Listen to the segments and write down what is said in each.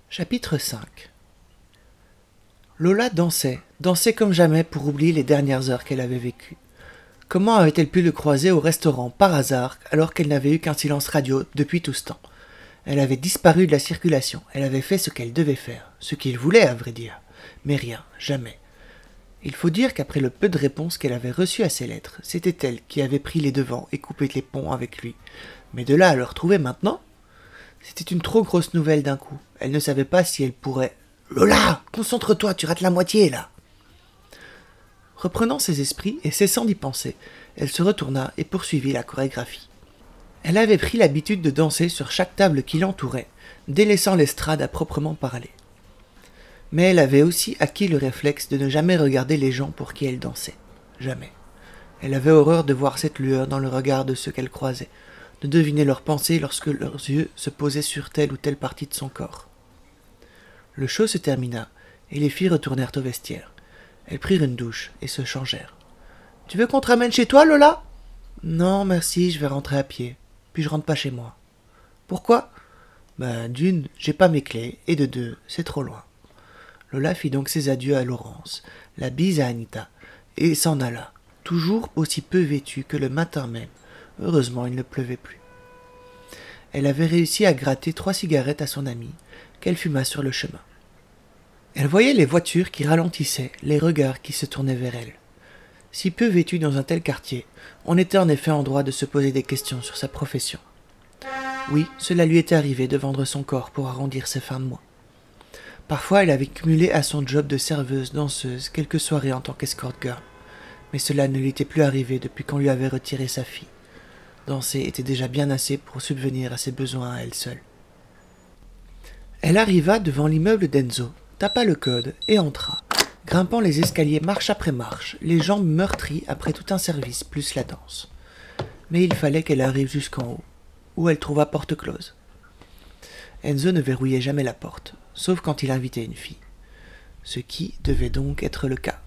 Chapitre 5. Lola dansait comme jamais pour oublier les dernières heures qu'elle avait vécues. Comment avait-elle pu le croiser au restaurant par hasard alors qu'elle n'avait eu qu'un silence radio depuis tout ce temps? Elle avait disparu de la circulation, elle avait fait ce qu'elle devait faire, ce qu'il voulait à vrai dire, mais rien, jamais. Il faut dire qu'après le peu de réponses qu'elle avait reçues à ses lettres, c'était elle qui avait pris les devants et coupé les ponts avec lui. Mais de là à le retrouver maintenant, c'était une trop grosse nouvelle d'un coup. Elle ne savait pas si elle pourrait... Lola, concentre-toi, tu rates la moitié, là. Reprenant ses esprits et cessant d'y penser, elle se retourna et poursuivit la chorégraphie. Elle avait pris l'habitude de danser sur chaque table qui l'entourait, délaissant l'estrade à proprement parler. Mais elle avait aussi acquis le réflexe de ne jamais regarder les gens pour qui elle dansait. Jamais. Elle avait horreur de voir cette lueur dans le regard de ceux qu'elle croisait, de deviner leurs pensées lorsque leurs yeux se posaient sur telle ou telle partie de son corps. Le show se termina, et les filles retournèrent au vestiaire. Elles prirent une douche et se changèrent. « Tu veux qu'on te ramène chez toi, Lola ?»« Non, merci, je vais rentrer à pied. Puis je rentre pas chez moi. »« Pourquoi ?»« d'une, j'ai pas mes clés, et de deux, c'est trop loin. » Lola fit donc ses adieux à Laurence, la bise à Anita, et s'en alla, toujours aussi peu vêtue que le matin même. Heureusement, il ne pleuvait plus. Elle avait réussi à gratter 3 cigarettes à son amie, qu'elle fuma sur le chemin. Elle voyait les voitures qui ralentissaient, les regards qui se tournaient vers elle. Si peu vêtue dans un tel quartier, on était en effet en droit de se poser des questions sur sa profession. Oui, cela lui était arrivé de vendre son corps pour arrondir ses fins de mois. Parfois, elle avait cumulé à son job de serveuse, danseuse, quelques soirées en tant qu'escort girl. Mais cela ne lui était plus arrivé depuis qu'on lui avait retiré sa fille. Danser était déjà bien assez pour subvenir à ses besoins à elle seule. Elle arriva devant l'immeuble d'Enzo, tapa le code et entra, grimpant les escaliers marche après marche, les jambes meurtries après tout un service plus la danse. Mais il fallait qu'elle arrive jusqu'en haut, où elle trouva porte close. Enzo ne verrouillait jamais la porte, sauf quand il invitait une fille. Ce qui devait donc être le cas.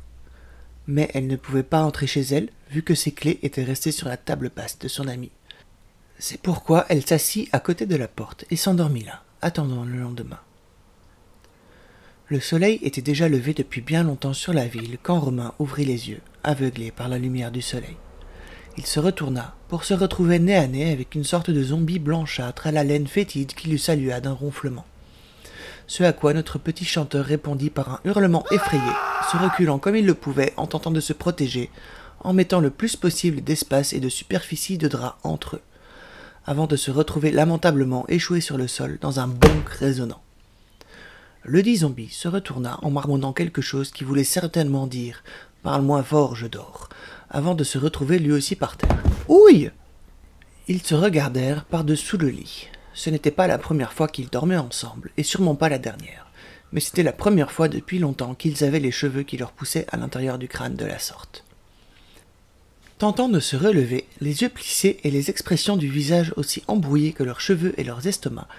Mais elle ne pouvait pas entrer chez elle, vu que ses clés étaient restées sur la table basse de son amie. C'est pourquoi elle s'assit à côté de la porte et s'endormit là, attendant le lendemain. Le soleil était déjà levé depuis bien longtemps sur la ville quand Romain ouvrit les yeux, aveuglé par la lumière du soleil. Il se retourna pour se retrouver nez à nez avec une sorte de zombie blanchâtre à la laine fétide qui lui salua d'un ronflement. Ce à quoi notre petit chanteur répondit par un hurlement effrayé, se reculant comme il le pouvait en tentant de se protéger, en mettant le plus possible d'espace et de superficie de drap entre eux, avant de se retrouver lamentablement échoué sur le sol dans un bonk résonnant. Le dit zombie se retourna en marmonnant quelque chose qui voulait certainement dire « Parle moins fort, je dors », avant de se retrouver lui aussi par terre. « Ouille !» Ils se regardèrent par-dessous le lit. Ce n'était pas la première fois qu'ils dormaient ensemble, et sûrement pas la dernière, mais c'était la première fois depuis longtemps qu'ils avaient les cheveux qui leur poussaient à l'intérieur du crâne de la sorte. Tentant de se relever, les yeux plissés et les expressions du visage aussi embrouillées que leurs cheveux et leurs estomacs,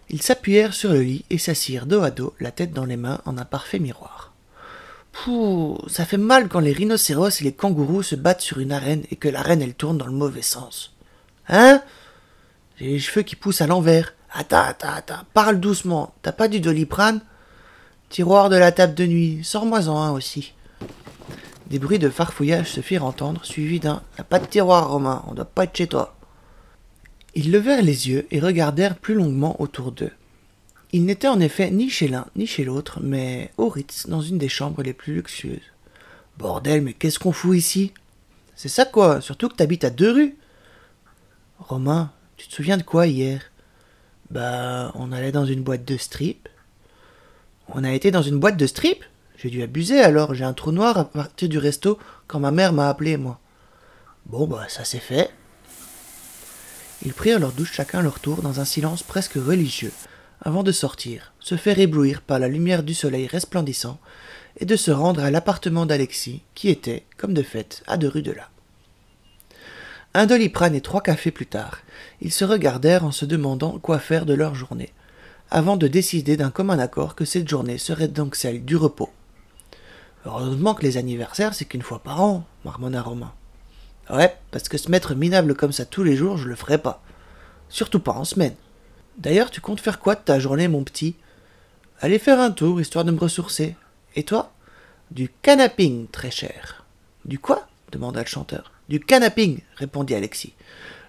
ils s'appuyèrent sur le lit et s'assirent dos à dos, la tête dans les mains, en un parfait miroir. Pouh, ça fait mal quand les rhinocéros et les kangourous se battent sur une arène et que l'arène elle tourne dans le mauvais sens. Hein? J'ai les cheveux qui poussent à l'envers. Attends, parle doucement. T'as pas du Doliprane? Tiroir de la table de nuit, sors-moi-en un aussi. Des bruits de farfouillage se firent entendre, suivis d'un « Y'a pas de tiroir, Romain, on doit pas être chez toi ». Ils levèrent les yeux et regardèrent plus longuement autour d'eux. Ils n'étaient en effet ni chez l'un ni chez l'autre, mais au Ritz, dans une des chambres les plus luxueuses. Bordel, mais qu'est-ce qu'on fout ici? C'est ça quoi, surtout que t'habites à 2 rues. Romain, tu te souviens de quoi hier? On allait dans une boîte de strip. On a été dans une boîte de strip? J'ai dû abuser alors, j'ai un trou noir à partir du resto quand ma mère m'a appelé, moi. Bon, ça c'est fait. Ils prirent leur douche chacun leur tour dans un silence presque religieux, avant de sortir, se faire éblouir par la lumière du soleil resplendissant, et de se rendre à l'appartement d'Alexis, qui était, comme de fait, à 2 rues de là. Un Doliprane et 3 cafés plus tard, ils se regardèrent en se demandant quoi faire de leur journée, avant de décider d'un commun accord que cette journée serait donc celle du repos. Heureusement que les anniversaires, c'est qu'une fois par an, marmonna Romain. Ouais, parce que se mettre minable comme ça tous les jours, je le ferai pas. Surtout pas en semaine. D'ailleurs, tu comptes faire quoi de ta journée, mon petit? Aller faire un tour, histoire de me ressourcer. Et toi? Du canaping, très cher. Du quoi? Demanda le chanteur. Du canaping, répondit Alexis.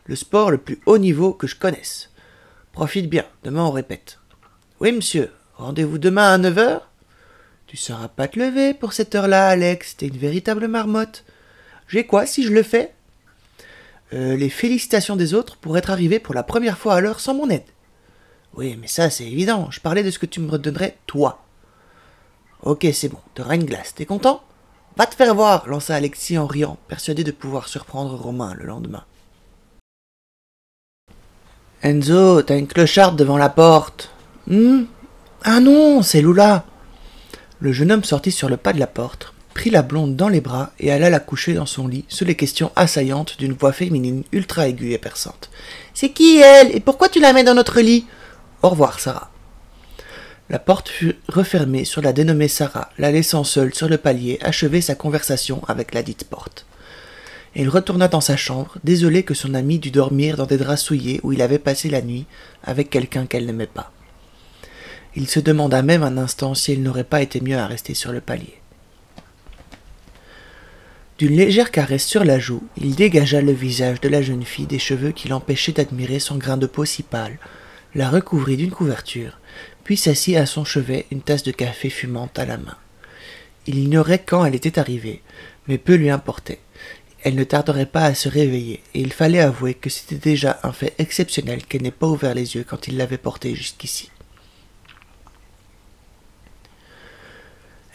Le sport le plus haut niveau que je connaisse. Profite bien, demain on répète. Oui, monsieur, rendez-vous demain à 9h? Tu sauras pas te lever pour cette heure-là, Alex, t'es une véritable marmotte. J'ai quoi si je le fais? Les félicitations des autres pour être arrivé pour la première fois à l'heure sans mon aide. Oui, mais ça c'est évident, je parlais de ce que tu me redonnerais, toi. Ok, c'est bon, t'auras une glace, t'es content? Va te faire voir, lança Alexis en riant, persuadé de pouvoir surprendre Romain le lendemain. Enzo, t'as une clocharde devant la porte. Ah non, c'est Lola. Le jeune homme sortit sur le pas de la porte, prit la blonde dans les bras et alla la coucher dans son lit sous les questions assaillantes d'une voix féminine ultra aiguë et perçante. C'est qui elle? Et pourquoi tu la mets dans notre lit? Au revoir, Sarah. La porte fut refermée sur la dénommée Sarah, la laissant seule sur le palier achever sa conversation avec la dite porte. Il retourna dans sa chambre, désolé que son ami dût dormir dans des draps souillés où il avait passé la nuit avec quelqu'un qu'elle n'aimait pas. Il se demanda même un instant si il n'aurait pas été mieux à rester sur le palier. D'une légère caresse sur la joue, il dégagea le visage de la jeune fille des cheveux qui l'empêchaient d'admirer son grain de peau si pâle, la recouvrit d'une couverture, puis s'assit à son chevet, une tasse de café fumante à la main. Il ignorait quand elle était arrivée, mais peu lui importait. Elle ne tarderait pas à se réveiller, et il fallait avouer que c'était déjà un fait exceptionnel qu'elle n'ait pas ouvert les yeux quand il l'avait portée jusqu'ici.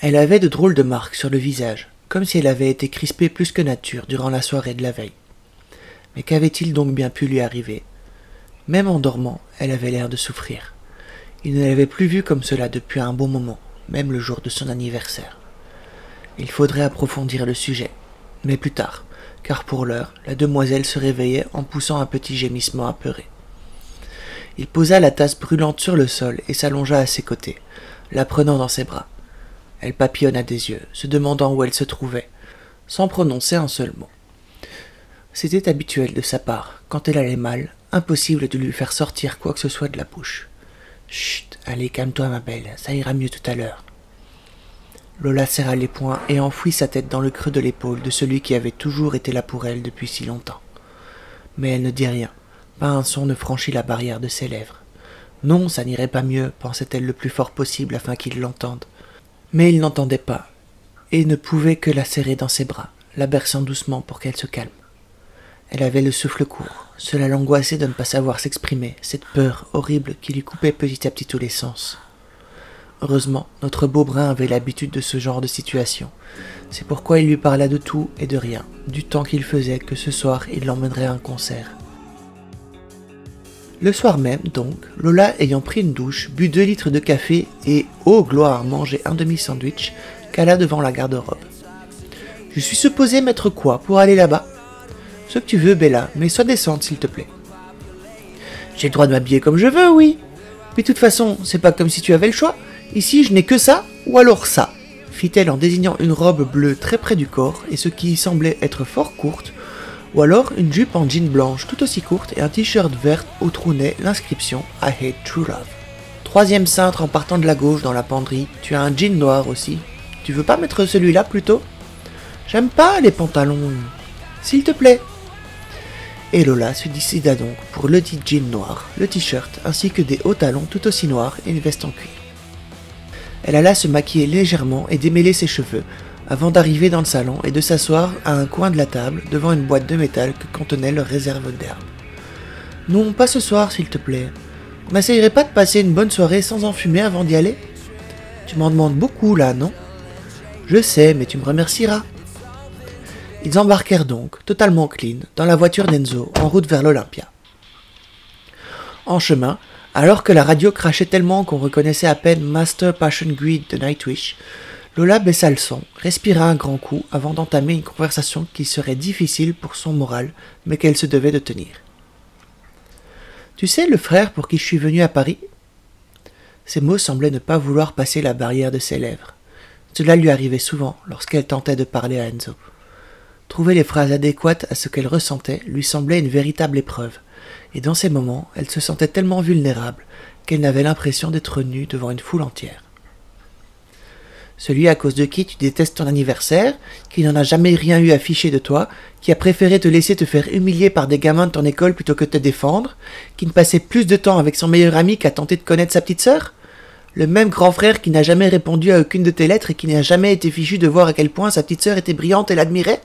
Elle avait de drôles de marques sur le visage, comme si elle avait été crispée plus que nature durant la soirée de la veille. Mais qu'avait-il donc bien pu lui arriver? Même en dormant, elle avait l'air de souffrir. Il ne l'avait plus vue comme cela depuis un bon moment, même le jour de son anniversaire. Il faudrait approfondir le sujet, mais plus tard, car pour l'heure, la demoiselle se réveillait en poussant un petit gémissement apeuré. Il posa la tasse brûlante sur le sol et s'allongea à ses côtés, la prenant dans ses bras. Elle papillonna des yeux, se demandant où elle se trouvait, sans prononcer un seul mot. C'était habituel de sa part, quand elle allait mal, impossible de lui faire sortir quoi que ce soit de la bouche. « Chut, allez, calme-toi, ma belle, ça ira mieux tout à l'heure. » Lola serra les poings et enfouit sa tête dans le creux de l'épaule de celui qui avait toujours été là pour elle depuis si longtemps. Mais elle ne dit rien, pas un son ne franchit la barrière de ses lèvres. Non, ça n'irait pas mieux, pensait-elle le plus fort possible afin qu'il l'entende. Mais il n'entendait pas, et ne pouvait que la serrer dans ses bras, la berçant doucement pour qu'elle se calme. Elle avait le souffle court, cela l'angoissait de ne pas savoir s'exprimer, cette peur horrible qui lui coupait petit à petit tous les sens. Heureusement, notre beau brun avait l'habitude de ce genre de situation. C'est pourquoi il lui parla de tout et de rien, du temps qu'il faisait que ce soir il l'emmènerait à un concert. Le soir même, donc, Lola ayant pris une douche, bu 2 litres de café et, ô gloire, mangé un demi-sandwich, cala devant la garde-robe. « Je suis supposée mettre quoi pour aller là-bas ?»« Ce que tu veux, Bella, mais sois décente, s'il te plaît. »« J'ai le droit de m'habiller comme je veux, oui. Mais de toute façon, c'est pas comme si tu avais le choix. Ici, je n'ai que ça, ou alors ça, » fit-elle en désignant une robe bleue très près du corps et ce qui semblait être fort courte, ou alors une jupe en jean blanche tout aussi courte et un t-shirt vert où trônait l'inscription « I hate true love ». Troisième cintre en partant de la gauche dans la penderie, tu as un jean noir aussi. Tu veux pas mettre celui-là plutôt? J'aime pas les pantalons. S'il te plaît. Et Lola se décida donc pour le dit jean noir, le t-shirt ainsi que des hauts talons tout aussi noirs et une veste en cuir. Elle alla se maquiller légèrement et démêler ses cheveux, avant d'arriver dans le salon et de s'asseoir à un coin de la table devant une boîte de métal que contenait leur réserve d'herbe. « Non, pas ce soir, s'il te plaît. On n'essayerait pas de passer une bonne soirée sans en fumer avant d'y aller? Tu m'en demandes beaucoup, là, non? Je sais, mais tu me remercieras. » Ils embarquèrent donc, totalement clean, dans la voiture d'Enzo, en route vers l'Olympia. En chemin, alors que la radio crachait tellement qu'on reconnaissait à peine Master Passion Greed de Nightwish, Lola baissa le son, respira un grand coup avant d'entamer une conversation qui serait difficile pour son moral, mais qu'elle se devait de tenir. « Tu sais le frère pour qui je suis venu à Paris ?» Ces mots semblaient ne pas vouloir passer la barrière de ses lèvres. Cela lui arrivait souvent lorsqu'elle tentait de parler à Enzo. Trouver les phrases adéquates à ce qu'elle ressentait lui semblait une véritable épreuve, et dans ces moments, elle se sentait tellement vulnérable qu'elle n'avait l'impression d'être nue devant une foule entière. Celui à cause de qui tu détestes ton anniversaire, qui n'en a jamais rien eu à ficher de toi, qui a préféré te laisser te faire humilier par des gamins de ton école plutôt que de te défendre, qui ne passait plus de temps avec son meilleur ami qu'à tenter de connaître sa petite sœur? Le même grand frère qui n'a jamais répondu à aucune de tes lettres et qui n'a jamais été fichu de voir à quel point sa petite sœur était brillante et l'admirait?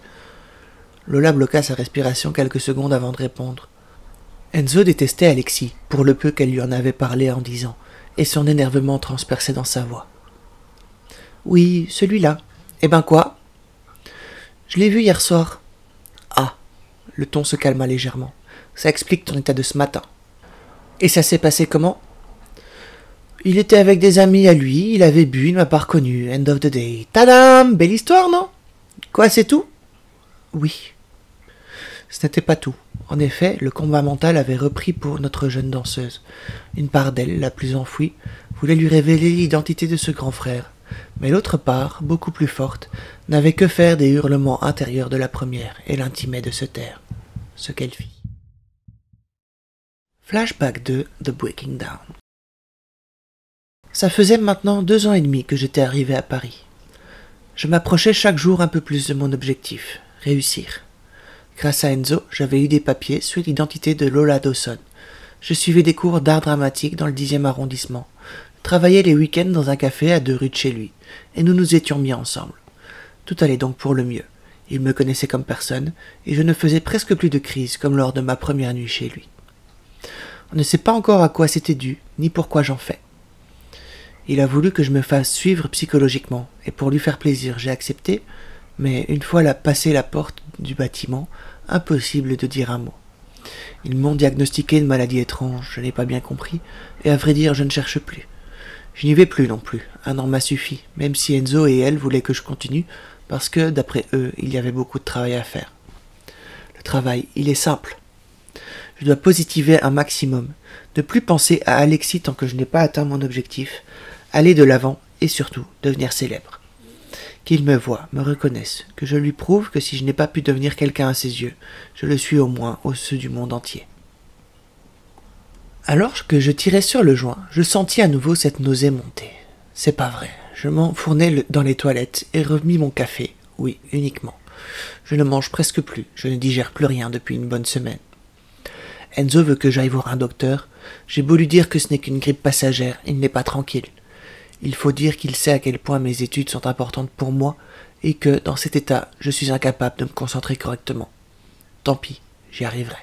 Lola bloqua sa respiration quelques secondes avant de répondre. Enzo détestait Alexis, pour le peu qu'elle lui en avait parlé en disant, et son énervement transperçait dans sa voix. « Oui, celui-là. Eh ben quoi ?»« Je l'ai vu hier soir. »« Ah !» Le ton se calma légèrement. « Ça explique ton état de ce matin. »« Et ça s'est passé comment ?»« Il était avec des amis à lui, il avait bu, il ne m'a pas reconnu. End of the day. Tadam! Belle histoire, non ? Quoi, c'est tout ? » ?»« Oui. » Ce n'était pas tout. En effet, le combat mental avait repris pour notre jeune danseuse. Une part d'elle, la plus enfouie, voulait lui révéler l'identité de ce grand frère. Mais l'autre part, beaucoup plus forte, n'avait que faire des hurlements intérieurs de la première et l'intimait de se taire. Ce qu'elle fit. Flashback 2 The Breaking Down. Ça faisait maintenant 2 ans et demi que j'étais arrivé à Paris. Je m'approchais chaque jour un peu plus de mon objectif, réussir. Grâce à Enzo, j'avais eu des papiers sur l'identité de Lola Dawson. Je suivais des cours d'art dramatique dans le 10e arrondissement. Je travaillais les week-ends dans un café à 2 rues de chez lui, et nous nous étions mis ensemble. Tout allait donc pour le mieux. Il me connaissait comme personne, et je ne faisais presque plus de crise comme lors de ma première nuit chez lui. On ne sait pas encore à quoi c'était dû, ni pourquoi j'en fais. Il a voulu que je me fasse suivre psychologiquement, et pour lui faire plaisir, j'ai accepté, mais une fois passé la porte du bâtiment, impossible de dire un mot. Ils m'ont diagnostiqué une maladie étrange, je n'ai pas bien compris, et à vrai dire, je ne cherche plus. Je n'y vais plus non plus, 1 an m'a suffi, même si Enzo et elle voulaient que je continue, parce que, d'après eux, il y avait beaucoup de travail à faire. Le travail, il est simple. Je dois positiver un maximum, ne plus penser à Alexis tant que je n'ai pas atteint mon objectif, aller de l'avant et surtout devenir célèbre. Qu'il me voie, me reconnaisse, que je lui prouve que si je n'ai pas pu devenir quelqu'un à ses yeux, je le suis au moins aux ceux du monde entier. Alors que je tirais sur le joint, je sentis à nouveau cette nausée monter. C'est pas vrai, je m'enfournai dans les toilettes et remis mon café, oui, uniquement. Je ne mange presque plus, je ne digère plus rien depuis une bonne semaine. Enzo veut que j'aille voir un docteur, j'ai beau lui dire que ce n'est qu'une grippe passagère, il n'est pas tranquille. Il faut dire qu'il sait à quel point mes études sont importantes pour moi et que, dans cet état, je suis incapable de me concentrer correctement. Tant pis, j'y arriverai.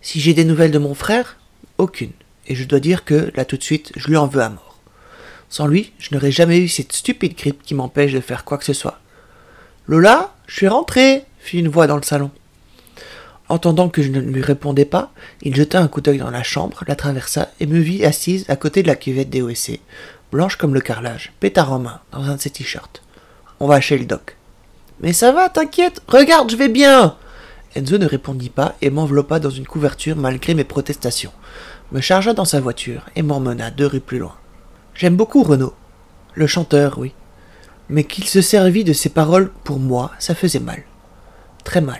Si j'ai des nouvelles de mon frère, aucune, et je dois dire que, là tout de suite, je lui en veux à mort. Sans lui, je n'aurais jamais eu cette stupide grippe qui m'empêche de faire quoi que ce soit. « Lola, je suis rentré !» fit une voix dans le salon. Entendant que je ne lui répondais pas, il jeta un coup d'œil dans la chambre, la traversa et me vit assise à côté de la cuvette des WC, blanche comme le carrelage, pétard en main, dans un de ses t-shirts. On va chez le doc. « Mais ça va, t'inquiète, regarde, je vais bien !» Enzo ne répondit pas et m'enveloppa dans une couverture malgré mes protestations, me chargea dans sa voiture et m'emmena 2 rues plus loin. J'aime beaucoup Renaud, le chanteur, oui, mais qu'il se servit de ses paroles pour moi, ça faisait mal. Très mal.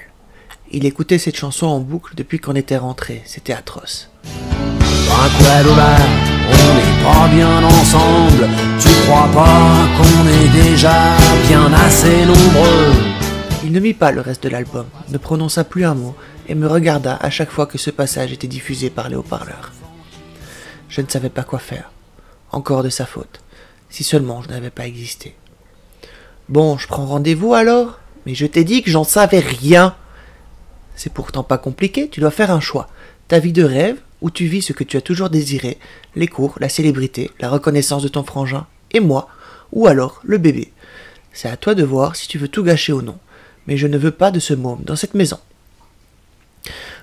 Il écoutait cette chanson en boucle depuis qu'on était rentré, c'était atroce. Quoi Lola, on n'est pas bien ensemble, tu crois pas qu'on est déjà bien assez nombreux? Il ne mit pas le reste de l'album, ne prononça plus un mot et me regarda à chaque fois que ce passage était diffusé par les haut-parleurs. Je ne savais pas quoi faire. Encore de sa faute. Si seulement je n'avais pas existé. Bon, je prends rendez-vous alors? Mais je t'ai dit que j'en savais rien. C'est pourtant pas compliqué, tu dois faire un choix. Ta vie de rêve, où tu vis ce que tu as toujours désiré, les cours, la célébrité, la reconnaissance de ton frangin, et moi, ou alors le bébé. C'est à toi de voir si tu veux tout gâcher ou non. Mais je ne veux pas de ce môme dans cette maison.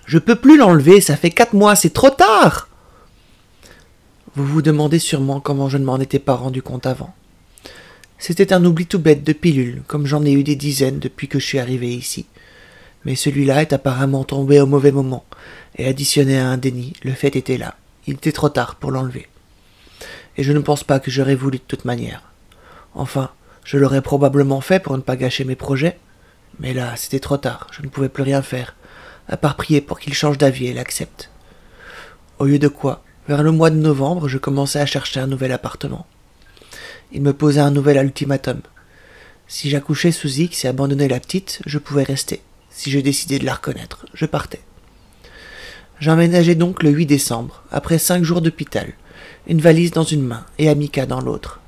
Je peux plus l'enlever, ça fait 4 mois, c'est trop tard. Vous vous demandez sûrement comment je ne m'en étais pas rendu compte avant. C'était un oubli tout bête de pilule, comme j'en ai eu des dizaines depuis que je suis arrivé ici. Mais celui-là est apparemment tombé au mauvais moment, et additionné à un déni, le fait était là. Il était trop tard pour l'enlever. Et je ne pense pas que j'aurais voulu de toute manière. Enfin, je l'aurais probablement fait pour ne pas gâcher mes projets, mais là, c'était trop tard, je ne pouvais plus rien faire, à part prier pour qu'il change d'avis et l'accepte. Au lieu de quoi, vers le mois de novembre, je commençais à chercher un nouvel appartement. Il me posait un nouvel ultimatum. Si j'accouchais sous X et abandonnais la petite, je pouvais rester. Si je décidais de la reconnaître, je partais. J'emménageais donc le 8 décembre, après 5 jours d'hôpital, une valise dans une main et Amica dans l'autre.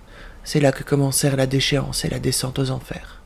C'est là que commencèrent la déchéance et la descente aux enfers.